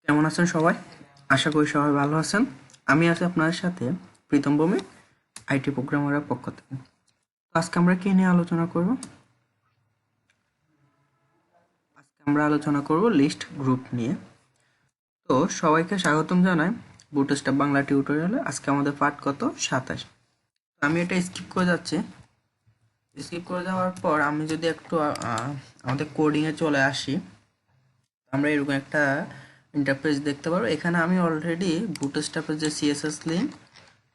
কেমন আছেন সবাই? আশা করি সবাই ভালো আছেন। আমি আছি আপনাদের সাথে প্রীতম ভৌমিক, আইটি প্রোগ্রামারের পক্ষ থেকে। আজকে আমরা কি নিয়ে আলোচনা করব? আজকে আমরা আলোচনা করব লিস্ট গ্রুপ নিয়ে। তো সবাইকে স্বাগতম জানাই বুটস্ট্র্যাপ বাংলা টিউটোরিয়ালে। আজকে আমাদের পাঠ কত? 27। আমি এটা স্কিপ করে যাচ্ছি। স্কিপ করে যাওয়ার পর আমি যদি একটু আমাদের কোডিংয়ে চলে আসি, আমরা এরকম একটা ইন্টারফেস দেখতে পারবো। এখানে আমি অলরেডি বুটস্ট্র্যাপের যে সিএসএস লিঙ্ক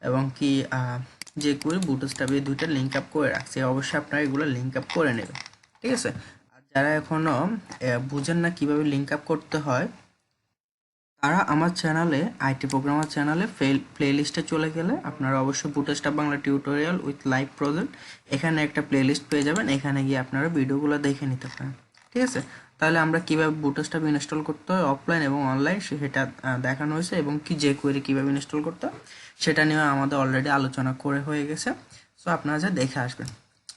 এবং কি যে করে বুটস্ট্র্যাপে দুইটা লিঙ্ক আপ করে রাখছি। অবশ্যই আপনারা এগুলো লিঙ্ক আপ করে নেবেন, ঠিক আছে? আর যারা এখনো বুঝেন না কিভাবে লিঙ্ক আপ করতে হয়, তারা আমার চ্যানেলে আইটি প্রোগ্রামার চ্যানেলে প্লে লিস্টে চলে গেলে আপনারা অবশ্যই bootstrap Bangla tutorial with live project এখানে একটা প্লে লিস্ট পেয়ে যাবেন। এখানে গিয়ে আপনারা ভিডিওগুলো দেখে নিতে পারেন, ঠিক আছে? তাহলে আমরা কিভাবে বুটস্ট্র্যাপ ইনস্টল করতে হয় অফলাইন এবং অনলাইন সেটা দেখানো হয়েছে, এবং কি যে কোয়েরি কিভাবে ইনস্টল করতে হয় সেটা নিয়ে আমাদের অলরেডি আলোচনা করে হয়ে গেছে। সো আপনারা যা দেখে আসবেন।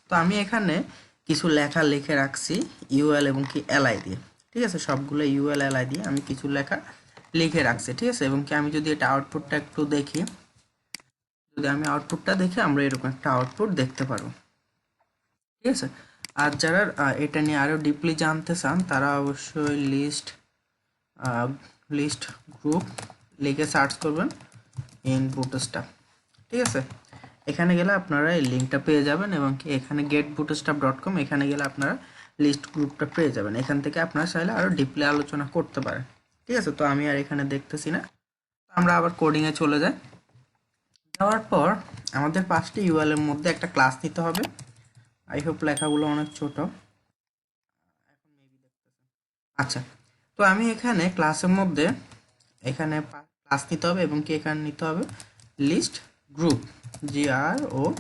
তো আমি এখানে কিছু লেখা লিখে রাখছি ইউএল এবং কি এলআই দিয়ে, ঠিক আছে? সবগুলো ইউএল এলআই দিয়ে আমি কিছু লেখা লিখে রাখছি, ঠিক আছে? এবং কি আমি যদি এটা আউটপুটটা একটু দেখি, যদি আমি আউটপুটটা দেখি আমরা এরকম একটা আউটপুট দেখতে পারবো, ঠিক আছে? আর যারা এটা নিয়ে আরো ডিপলি জানতে চান তারা অবশ্যই লিস্ট গ্রুপ লিখে সার্চ করবেন ইন বুটস্ট্র্যাপ, ঠিক আছে? এখানে গেলে আপনারা এই লিঙ্কটা পেয়ে যাবেন, এবং কি এখানে getbootstrap.com এখানে গেলে আপনারা লিস্ট গ্রুপটা পেয়ে যাবেন। এখান থেকে আপনারা চাইলে আরো ডিপলি আলোচনা করতে পারেন, ঠিক আছে? তো আমি আর এখানে দেখতেছি না, আমরা আবার কোডিংয়ে চলে যাই। যাওয়ার পর আমাদের 5টি ইউএল এর মধ্যে একটা ক্লাস নিতে হবে। আই হোপ লেখাগুলো অনেক ছোট। আচ্ছা, তো আমি এখানে ক্লাসের মধ্যে এখানে ক্লাস নিতে হবে, এবং কি এখানে নিতে হবে লিস্ট গ্রুপ GROUP,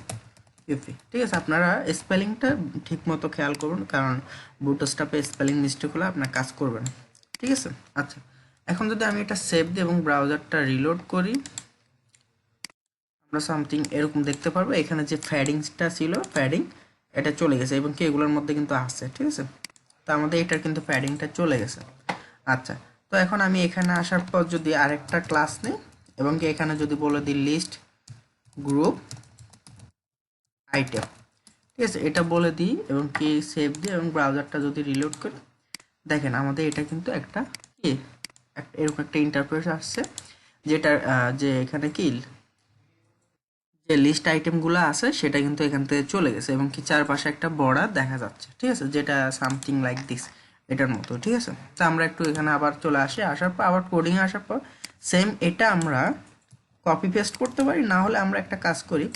ঠিক আছে? আপনারা স্পেলিংটা ঠিক মতো খেয়াল করুন, কারণ বুটস্ট্র্যাপে স্পেলিং মিস্টেক হলে আপনার কাজ করবেন, ঠিক আছে? আচ্ছা, এখন যদি আমি এটা সেভ দিই এবং ব্রাউজারটা রিলোড করি, আমরা সামথিং এরকম দেখতে পারবো। এখানে যে ফ্যাডিংসটা ছিল, ফ্যাডিং এটা চলে গেছে, এবং কি এগুলোর মধ্যে কিন্তু আছে, ঠিক আছে? তো আমাদের এটার কিন্তু ফ্যাডিংটা চলে গেছে। আচ্ছা, তো এখন আমি এখানে আসার পর যদি আরেকটা ক্লাস নিই, এবং কি এখানে যদি বলে দিই লিস্ট গ্রুপ আইটেম, ঠিক আছে? এটা বলে দিই এবং কি সেভ দিই এবং ব্রাউজারটা যদি রিলোড করি, দেখেন আমাদের এটা কিন্তু একটা কি এরকম একটা ইন্টারফেস আসছে, যেটা যে এখানে কি যে লিস্ট আইটেমগুলো আছে সেটা কিন্তু এখান থেকে চলে গেছে, এবং কি চারপাশে একটা বর্ডার দেখা যাচ্ছে, ঠিক আছে? যেটা সামথিং লাইক দিস, এটার মতো, ঠিক আছে? তো আমরা একটু এখানে আবার চলে আসি, আসার পর আবার কোডিং আসার পর সেম এটা আমরা কপি পেস্ট করতে পারি, না হলে আমরা একটা কাজ করি,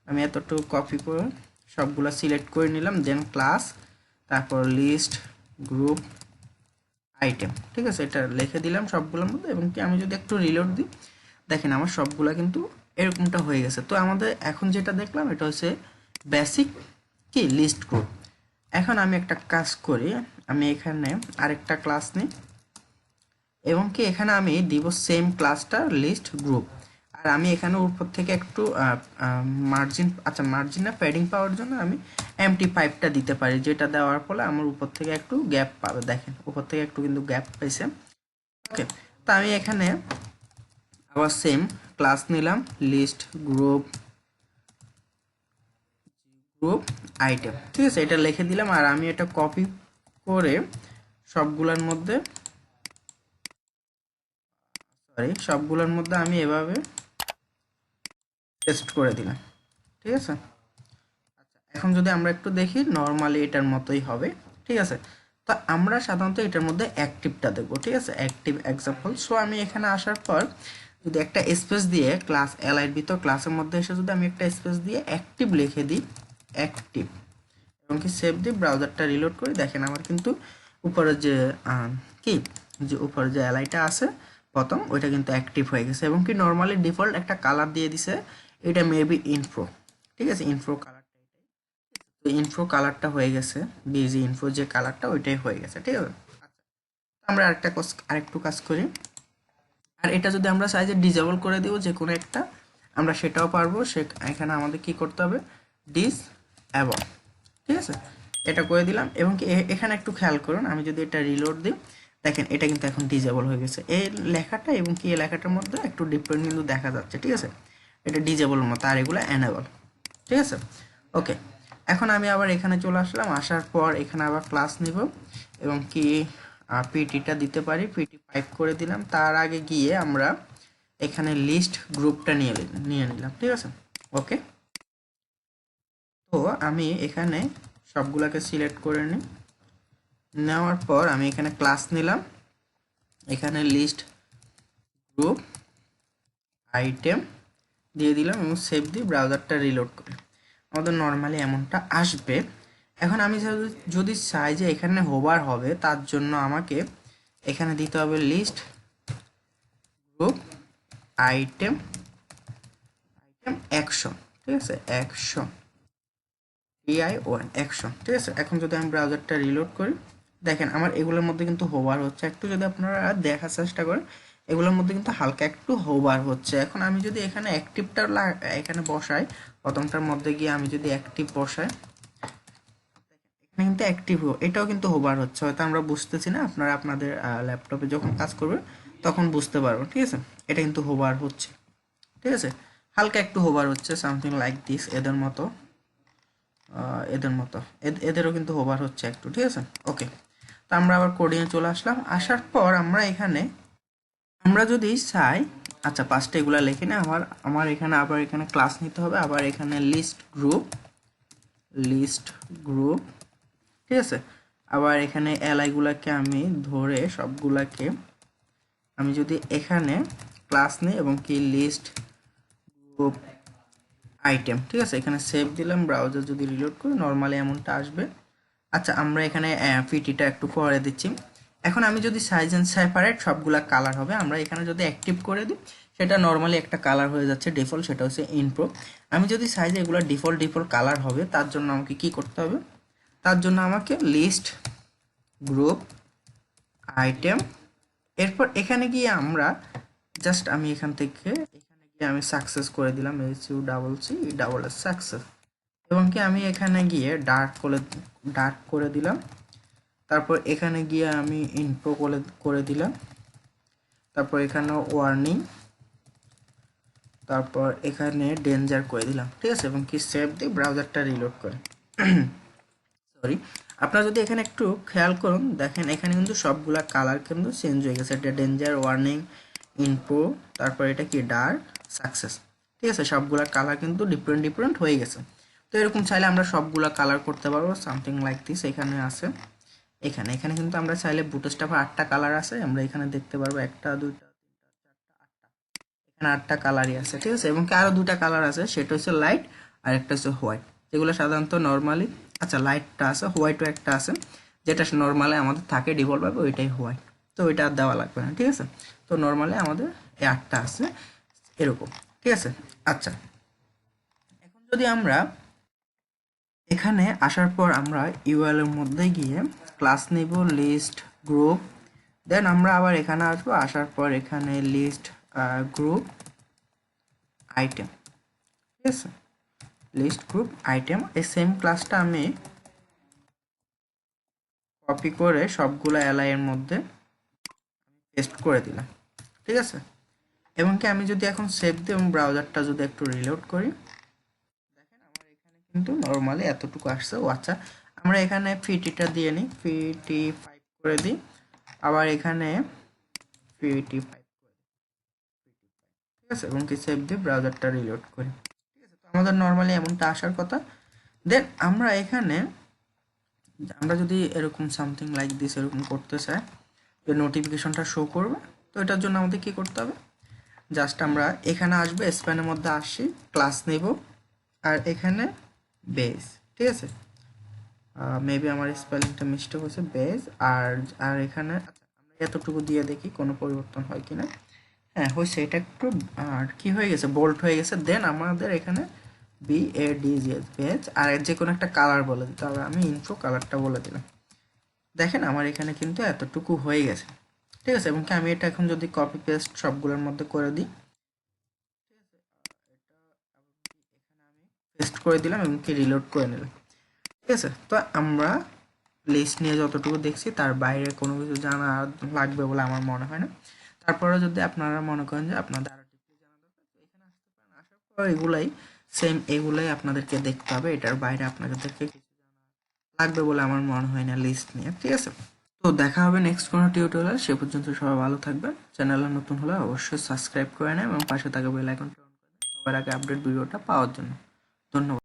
আমি এতটুকু কপি করে সবগুলো সিলেক্ট করে নিলাম, দেন ক্লাস, তারপর লিস্ট গ্রুপ আইটেম, ঠিক আছে? এটা লিখে দিলাম সবগুলোর মধ্যে, এবং কি আমি যদি একটু রিলোড দিই, দেখেন আমার সবগুলা কিন্তু এরকমটা হয়ে গেছে। তো আমাদের এখন যেটা দেখলাম এটা হচ্ছে বেসিক কি লিস্ট গ্রুপ। এখন আমি একটা কাজ করি, আমি এখানে আরেকটা ক্লাস নিই, এবং কি এখানে আমি দিব সেম ক্লাসটা লিস্ট গ্রুপ। আর আমি এখানে উপর থেকে একটু মার্জিন, আচ্ছা মার্জিন না, প্যাডিং পাওয়ার জন্য আমি MT5টা দিতে পারি, যেটা দেওয়ার ফলে আমার উপর থেকে একটু গ্যাপ পাবে। দেখেন উপর থেকে একটু কিন্তু গ্যাপ পাইছে। ওকে, তো আমি এখানে আবার সেম ক্লাস নিলাম লিস্ট গ্রুপ আইটেম, ঠিক আছে? এটা লিখে দিলাম, আর আমি এটা কপি করে সবগুলোর মধ্যে আমি এভাবে পেস্ট করে দিলাম, ঠিক আছে? আচ্ছা, এখন যদি আমরা একটু দেখি, নর্মালি এটার মতোই হবে, ঠিক আছে? তো আমরা সাধারণত এটার মধ্যে অ্যাক্টিভটা দেখবো, ঠিক আছে? Active example. সো আমি এখানে আসার পর যদি একটা স্পেস দিয়ে ক্লাস এলআইর ভিতর ক্লাসের মধ্যে এসে যদি আমি একটা স্পেস দিয়ে অ্যাক্টিভ লিখে দিই, অ্যাক্টিভ, এবং কি সেভ দিই, ব্রাউজারটা রিলোড করি, দেখেন আমার কিন্তু উপরে যে কি যে উপরে যে এলআইটা আছে প্রথম, ওইটা কিন্তু অ্যাক্টিভ হয়ে গেছে, এবং কি নর্মালি ডিফল্ট একটা কালার দিয়ে দিছে, এটা মেবি ইনফো, ঠিক আছে? ইনফো কালারটা এটাই, তো ইনফো কালারটা হয়ে গেছে, বিজি ইনফো যে কালারটা ওইটাই হয়ে গেছে, ঠিক আছে? আচ্ছা, আমরা আরেকটু কাজ করি, আর এটা যদি আমরা চাই যে ডিসেবল করে দিব যে কোনো একটা, আমরা সেটাও পারবো। এখানে আমাদের কি করতে হবে, ডিসএবল, ঠিক আছে? এটা করে দিলাম, এবং কি এখানে একটু খেয়াল করুন, আমি যদি এটা রিলোড দিই, দেখেন এটা কিন্তু এখন ডিজেবল হয়ে গেছে, এই লেখাটা এবং কি এই লেখাটার মধ্যে একটু ডিফারেন্ট কিন্তু দেখা যাচ্ছে, ঠিক আছে। এটা ডিজেবল মতো, আর এগুলো এনেবল, ঠিক আছে। ওকে, এখন আমি আবার এখানে চলে আসলাম, আসার পর এখানে আবার ক্লাস নিব এবং কি পিটিটা দিতে পারি, পিটি 5 করে দিলাম। তার আগে গিয়ে আমরা এখানে লিস্ট গ্রুপটা নিয়ে নিলাম, ঠিক আছে। ওকে, তো আমি এখানে সবগুলোকে সিলেক্ট করে নিই, নেওয়ার পর আমি এখানে ক্লাস নিলাম, এখানে লিস্ট গ্রুপ আইটেম দিয়ে দিলাম এবং সেভ দিয়ে ব্রাউজারটা রিলোড করি। আমাদের নর্মালি এমনটা আসবে। এখন আমি যদি চাই যে এখানে হোভার হবে, তার জন্য আমাকে এখানে দিতে হবে লিস্ট গ্রুপ আইটেম অ্যাকশন, ঠিক আছে, অ্যাকশন অ্যাকশন, ঠিক আছে। এখন যদি আমি ব্রাউজারটা রিলোড করি, দেখেন আমার এগুলোর মধ্যে কিন্তু হোভার হচ্ছে একটু, যদি আপনারা দেখার চেষ্টা করেন এগুলোর মধ্যে কিন্তু হালকা একটু হোভার হচ্ছে। এখন আমি যদি এখানে অ্যাক্টিভটা এখানে বসাই, প্রথমটার মধ্যে গিয়ে আমি যদি অ্যাক্টিভ বসাই, এখানে কিন্তু অ্যাক্টিভ, এটাও কিন্তু হোভার হচ্ছে, হয়তো আমরা বুঝতেছি না, আপনারা আপনাদের ল্যাপটপে যখন কাজ করবেন তখন বুঝতে পারবেন, ঠিক আছে। এটা কিন্তু হোভার হচ্ছে, ঠিক আছে, হালকা একটু হোভার হচ্ছে, সামথিং লাইক দিস, এদেরও কিন্তু হোভার হচ্ছে একটু, ঠিক আছে। ওকে, তো আমরা আবার কোডিংয়ে চলে আসলাম, আসার পর আমরা এখানে আমরা যদি চাই, আচ্ছা পাঁচটা এগুলা লিখে না, আমার এখানে আবার এখানে ক্লাস নিতে হবে, আবার এখানে লিস্ট গ্রুপ, ঠিক আছে। আবার এখানে এলাইগুলাকে আমি ধরে সবগুলাকে আমি যদি এখানে ক্লাস নিই এবং কি লিস্ট গ্রুপ আইটেম, ঠিক আছে, এখানে সেভ দিলাম, ব্রাউজার যদি রিলোড করি নর্মালি এমনটা আসবে। আচ্ছা আমরা এখানে পিটিটা একটু পরে দিচ্ছি। এখন আমি যদি সাইজ এন্ড সেপারেট সবগুলা কালার হবে, আমরা এখানে যদি অ্যাক্টিভ করে দিই সেটা নর্মালি একটা কালার হয়ে যাচ্ছে ডিফল্ট, সেটা হচ্ছে ইনপ্রো। আমি যদি সাইজ এগুলো ডিফল্ট কালার হবে, তার জন্য আমাকে কি করতে হবে, তার জন্য আমাকে লিস্ট গ্রুপ আইটেম, এরপর এখানে গিয়ে আমরা জাস্ট আমি এখান থেকে এখানে গিয়ে আমি সাকসেস করে দিলাম, SUCC সাকসেস, এবং কি আমি এখানে গিয়ে ডার্ক করে দিলাম, তারপর এখানে গিয়ে আমি ইনফো করে দিলাম, তারপর এখানে ওয়ার্নিং, তারপর এখানে ডেঞ্জার করে দিলাম, ঠিক আছে, এবং কি সেভ দিয়ে ব্রাউজারটা রিলোড করে সরি, আপনারা যদি এখানে একটু খেয়াল করুন, দেখেন এখানে কিন্তু সবগুলা কালার কিন্তু চেঞ্জ হয়ে গেছে, এটা ডেঞ্জার, ওয়ার্নিং, ইনফো, তারপর এটা কি ডার্ক, সাকসেস, ঠিক আছে, সবগুলা কালার কিন্তু ডিফারেন্ট হয়ে গেছে। তো এরকম চাইলে আমরা সবগুলা কালার করতে পারবো, সামথিং লাইক দিস। এখানে আছে, এখানে কিন্তু আমরা চাইলে বুটস্ট্র্যাপে 8টা কালার আছে, আমরা এখানে দেখতে পারবো 1টা 2টা 3টা 4টা 8টা, এখানে 8টা কালারই আছে, ঠিক আছে। এবং কি আরো 2টা কালার আছে, সেটা হচ্ছে লাইট আর একটা হচ্ছে হোয়াইট, যেগুলো সাধারণত নর্মালি, আচ্ছা লাইটটা আছে, হোয়াইটও একটা আছে, যেটা নর্মালি আমাদের থাকে ডিফল্ট ভাবে, ওইটাই হোয়াইট, তো ওইটা আর দেওয়া লাগবে না, ঠিক আছে। তো নর্মালি আমাদের এই 8টা আছে এরকম, ঠিক আছে। আচ্ছা, এখন যদি আমরা এখানে আসার পর আমরা ইউএল এর মধ্যে গিয়ে ক্লাস নিব লিস্ট গ্রুপ, দেন আমরা আবার এখানে আসবো, আসার পর এখানে লিস্ট গ্রুপ আইটেম, ঠিক আছে, লিস্ট গ্রুপ আইটেম, এই সেম ক্লাসটা আমি কপি করে সবগুলো এলআই এর মধ্যে পেস্ট করে দিলাম, ঠিক আছে। এবং কি আমি যদি এখন সেভ দিই এবং ব্রাউজারটা যদি একটু রিলোড করি, দেখেন আমার এখানে কিন্তু নর্মালি এতটুকু আসছে। ও আচ্ছা, আমরা এখানে পিটিটা দিয়ে নিই, পিটি 5 করে দিই, আবার এখানে পিটি 5 করে দিই, ঠিক আছে, এবং কি সেভ দিয়ে ব্রাউজারটা রিলোড করি, ঠিক আছে। তো আমাদের নর্মালি এমনটা আসার কথা। দেন আমরা এখানে আমরা যদি এরকম সামথিং লাইক দিস এরকম করতে চাই, যে নোটিফিকেশনটা শো করবে, তো এটার জন্য আমাদের কি করতে হবে, জাস্ট আমরা এখানে আসবে, স্প্যানের মধ্যে আসি, ক্লাস নেব, আর এখানে বেস, ঠিক আছে, মেবি আমার স্পেলিংটা মিস্টেক হয়েছে, বেস, আর এখানে আচ্ছা আমরা এতটুকু দিয়ে দেখি কোনো পরিবর্তন হয় কিনা, হ্যাঁ হয়েছে, এটা একটু আর কি হয়ে গেছে, বোল্ড হয়ে গেছে। দেন আমাদের এখানে BADGS বেজ, আর যে কোনো একটা কালার বলে দিতে হবে, আমি ইনফো কালারটা বলে দিলাম। দেখেন আমার এখানে কিন্তু এতটুকু হয়ে গেছে, ঠিক আছে। এবং কি আমি এটা এখন যদি কপি পেস্ট সবগুলোর মধ্যে করে দিই, পেস্ট করে দিলাম এবং কি রিলোড করে নিলাম, ঠিক আছে। তো আমরা লিস্ট নিয়ে যতটুকু দেখছি তার বাইরে কোনো কিছু জানা লাগবে বলে আমার মনে হয় না। তারপরে যদি আপনারা মনে করেন যে আপনাদের আরো ডিপলি জানা দরকার, তো এখানে আসতে পারেন। আসার পর এগুলাই সেম, এগুলাই আপনাদেরকে দেখতে হবে। এটার বাইরে আপনাদেরকে কিছু জানা লাগবে বলে আমার মনে হয় না লিস্ট নিয়ে, ঠিক আছে? তো দেখা হবে নেক্সট কোনো টিউটোরিয়াল। সে পর্যন্ত সবাই ভালো থাকবেন। চ্যানেলে নতুন হলে অবশ্যই সাবস্ক্রাইব করে নেন এবং পাশে থাকা বেল আইকনটি অন করে দেন সবার আগে আপডেট ভিডিওটা পাওয়ার জন্য। ধন্যবাদ।